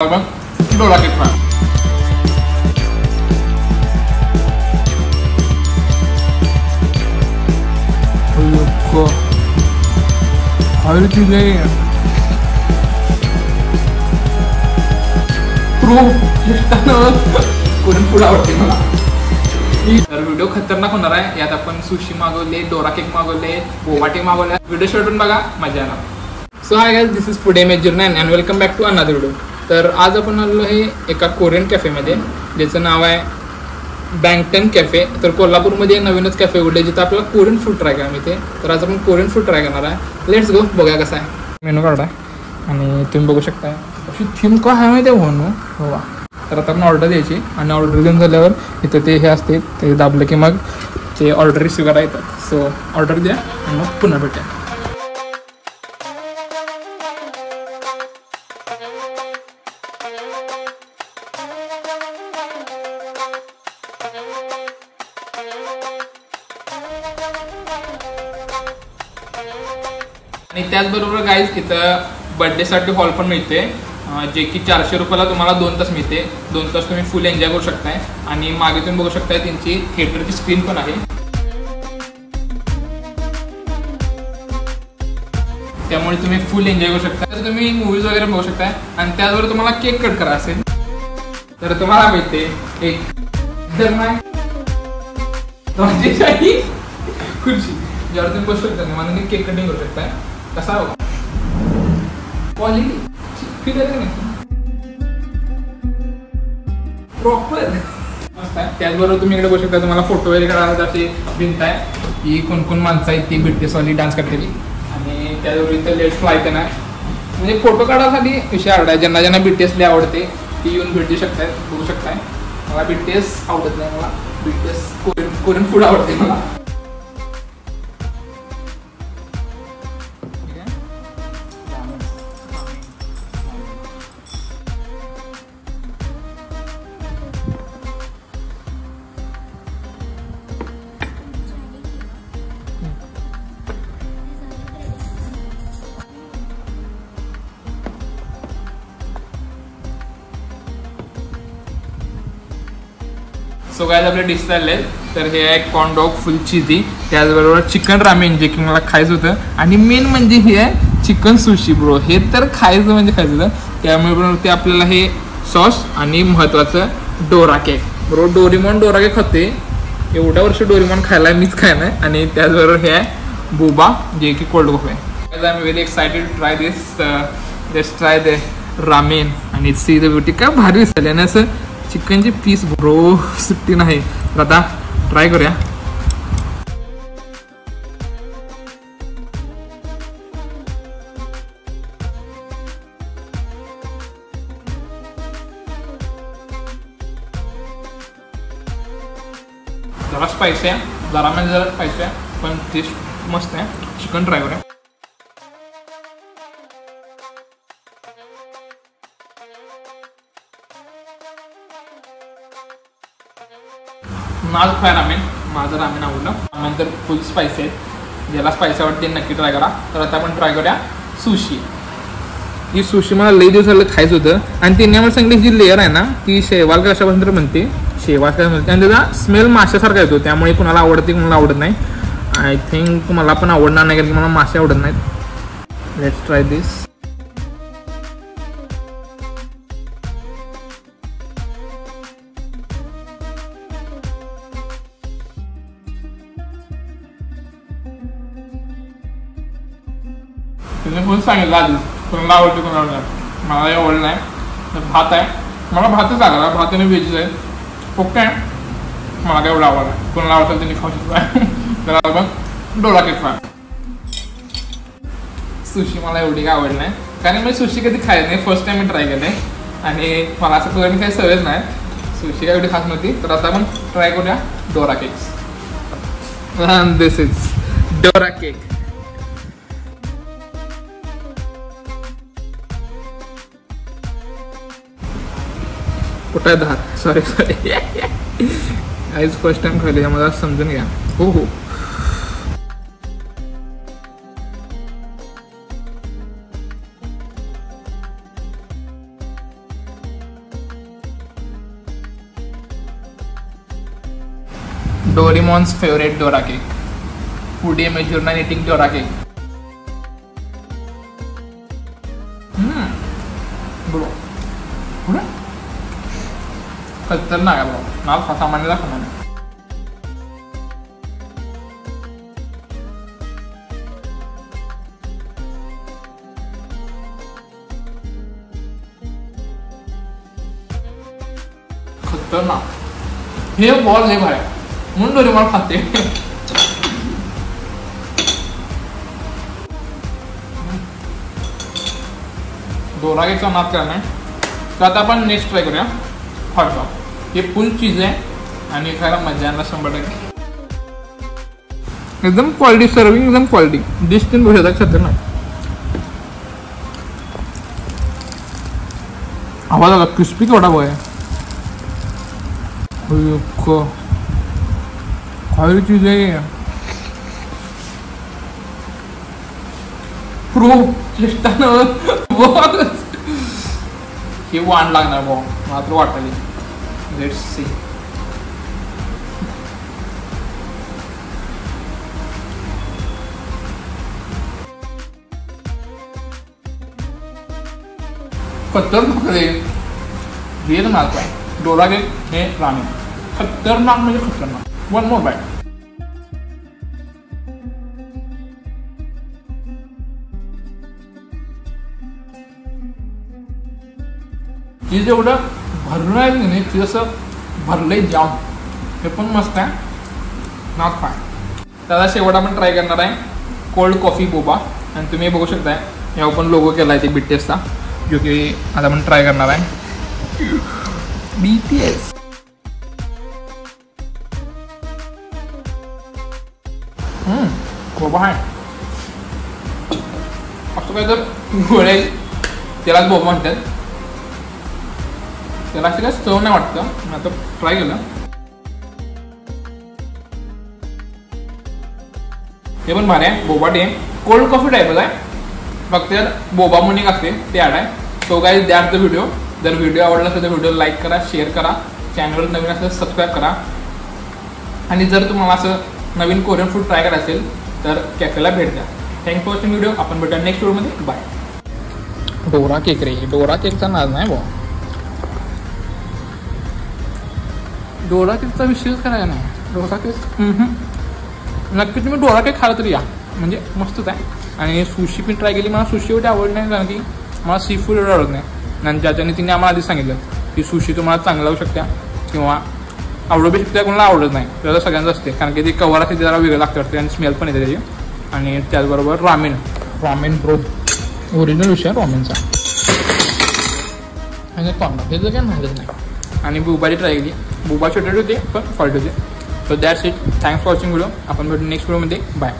Dora cake खा. Korean food आवडते मला. तर व्हिडिओ खतरनाक होणार आहे. यात आपण सुशी मागवले, डोरा केक मागवले, बोबाटी मागवले. व्हिडिओ शेवटून बघा, मजा येणार. So hi guys, this is food image journey and welcome back to another video. तर आज आपण आलो आहे एका कोरियन कॅफेमध्ये, ज्याचं नाव आहे बँगटन कॅफे. तर कोल्हापूरमध्ये नवीनच कॅफे उघडले जिथं आपल्याला कोरियन फूड ट्राय करायला मिळते. तर आज आपण कोरियन फूड ट्राय करणार आहे. लेट्स गो, बघूया कसं आहे. मेनू कार्ड आहे आणि तुम्ही बघू शकता. अशी थीम का आहे माहिती आहे म्हणून हो. तर आता आपण ऑर्डर द्यायची आणि ऑर्डर देऊन झाल्यावर इथं ते हे असते, ते दाबलं की मग ते ऑर्डर रिसिव्ह करा येतात. सो ऑर्डर द्या आणि मग पुन्हा भेटा. आणि त्याचबरोबर गाईज इथं बर्थडेसाठी हॉल पण मिळते, जे की 400 रुपयाला तुम्हाला 2 तास मिळते. 2 तास तुम्ही फुल एन्जॉय करू शकताय. आणि मागे तुम्ही बघू शकताय त्यांची थिएटरची स्क्रीन पण आहे, त्यामुळे तुम्ही फुल एन्जॉय करू शकता. तर तुम्ही मूवीज वगैरे बघू शकताय. आणि त्याचबरोबर तुम्हाला केक कट करा असेल तर तुम्हाला मिळते एक खुर्ची, ज्यावर तुम्ही बसू शकता. मला केक कटिंग करू शकताय. कसा हो क्वालिटी प्रॉपर मस्त आहे. त्याचबरोबर तुम्ही इकडे बघू शकता. तुम्हाला फोटो वगैरे काढायला अशी भिंत आहे, ही कोण कोण माणसं आहेत ती बीटीएसवाली डान्स करतेली. आणि त्याचबरोबर इथं लेट फ्लाय पण आहे, म्हणजे फोटो काढायसाठी विषय आवडत आहे. ज्यांना ज्यांना बीटीएस आवडते ती येऊन भेटू शकताय, बघू शकताय. मला बीटीएस आवडत नाही, मला बीटीएस कोरियन फूड आवडते मला. सो गाइस आपले डिश चालले. तर हे आहे कॉर्न डॉग फुल चीजी, त्याचबरोबर चिकन रामेन जे की मला खायचं होतं. आणि मेन म्हणजे हे आहे चिकन सुशी ब्रो. हे तर खायचं म्हणजे खायचं होतं. त्यामुळे ते आपल्याला हे सॉस आणि महत्त्वाचं Dora cake. Bro Dora cake खाते, एवढ्या वर्ष डोरेमॉन खायला मीच खायला. आणि त्याचबरोबर हे आहे बोबा जे की cold coffee. I am very excited to try this. Just try the ramen आणि सी द ब्युटी. काय भारी दिसतंय. आणि असं चिकनचे पीस ब्रो सुट्टी नाही. तर आता ट्राय करूया. जरा स्पायसी आहे, जरा म्हणजे जरा स्पायसी आहे, पण टेस्ट मस्त आहे. चिकन ट्राय करूया. माझं फ्राय रामेन, माझं रामेन आवडलं. रामेन तर फुल स्पायसी आहेत. ज्याला स्पायसी आवडते नक्की ट्राय करा. तर आता आपण ट्राय करूया सुशी. ही सुशी मला लई दिवस झालं खायचं होतं. आणि त्यांनी मला सांगितलं जी लेअर आहे ना ती शेवाल का कशापासून तर म्हणते, शेवाळ काय म्हणते. आणि त्याचा स्मेल माशासारखा येतो, त्यामुळे कुणाला आवडते कुणाला आवडत नाही. आय थिंक मला पण आवडणार नाही, कारण की मला मासे आवडत नाहीत. लेट्स ट्राय दिस. तुम्ही पण सांगितलं आधी कोणाला आवडते कोणाला नाही. मला आवडलं नाही. तर भात आहे, मला भातच लागला. भात आणि व्हेजीच आहे. ओके, मला काय एवढं आवडलं. कोणाला आवडतं त्यांनी खाऊ शकतो. तर आपण डोरा केक खा. सुशी मला एवढी काय आवडली नाही, कारण मी सुशी कधी खायला नाही. फर्स्ट टाइम मी ट्राय केलं आणि मला असं करून काही सवयच नाही. सुशी काय एवढी खास नव्हती. तर आता आपण ट्राय करूया डोरा cakes. This is Dora cake. कुठं आहे धार? सॉरी आईज फर्स्ट टाइम खायला, मला समजून घ्या. हो हो. डोरेमॉन्स फेवरेट डोरा केक, पुढे मेजूरना इटिंग डोरा केक. ब्रो पुढे खतरनाक आहे ब्रो, नाव सामान्याला खाणार. खतरनाक. हे बॉल लय भारी म्हणून डोरेमॉन खाते. डोरा केकचा नाद करणार तर आता आपण नेक्स्ट ट्राय करूया हॉट डॉग. हे फुल चीज आहे आणि खायला मजा येणार 100%. एकदम क्वालिटी सर्विंग, एकदम क्वालिटी डिश तीन बघू शकता. खतरनाक आवाज आला. क्रिस्पी केवढा बघ आहे. काय चीज आहे प्रो हे वाण लागणार भाऊ मात्र वाटले. Let's see. खतरनाक रे. हे नाक आहे डोरा केक हे रामेन. खतरनाक म्हणजे खतरनाक. One more bite. चीज एवढं भरून आहे नाही, चीज असं भरलंय जाम. हे पण मस्त आहे. नाक पाय. त्याला शेवट आपण ट्राय करणार आहे कोल्ड कॉफी बोबा. आणि तुम्ही बघू शकताय यावर पण लोगो केला आहे ते BTSचा, जो की आता आपण ट्राय करणार आहे. BTS बोबा आहे असं काय तर गोळे त्यालाच बोबा म्हणतात. त्याला असं काय चव नाही वाटतं. मी आता ट्राय केलं. हे पण भारी आहे. बोबा टी कोल्ड कॉफी टाईपच आहे, फक्त त्यात बोबा म्हणून एक असते ते ॲड आहे. So guys that the video. जर व्हिडिओ आवडला असेल तर व्हिडिओ लाईक करा, शेअर करा, चॅनलवर नवीन असेल सबस्क्राईब करा. आणि जर तुम्हाला असं नवीन कोरियन फूड ट्राय करायचं असेल तर कॅफेला भेट द्या. Thanks for watching video. आपण भेटूया नेक्स्ट व्हिडिओमध्ये. बाय. डोरा केक रे. डोरा केकचा नाद नाही भाऊ. डोरा केकचा विषयच करायचा नाही. डोरा केक नक्की तुम्ही डोरा केक खाला तरी या, म्हणजे मस्तच आहे. आणि सुशी पण ट्राय केली. मला सुशी एवढी आवड नाही कारण की मला सी फूड एवढं आवडत नाही. आणि ज्याच्याने तिने आम्हाला आधी सांगितलं की सुशी तुम्हाला चांगलं लागू शकते किंवा आवडू बी शकते, कोणाला आवडत नाही. त्याला सगळ्यांचं असते कारण की ती कवर असते जरा वेगळं लागतं वाटते आणि स्मेल पण येते त्याची. आणि त्याचबरोबर रामेन. रामेन प्रो ओरिजिनल विषय रामेनचा. आणि कॉर्नर हे जर काय माहितीच नाही. आणि बुबाची ट्राय केली. बुबा छोटे होते पण फॉल्ट होते. So that's it. Thanks for watching video. आपण भेटू नेक्स्ट व्हिडिओमध्ये. बाय.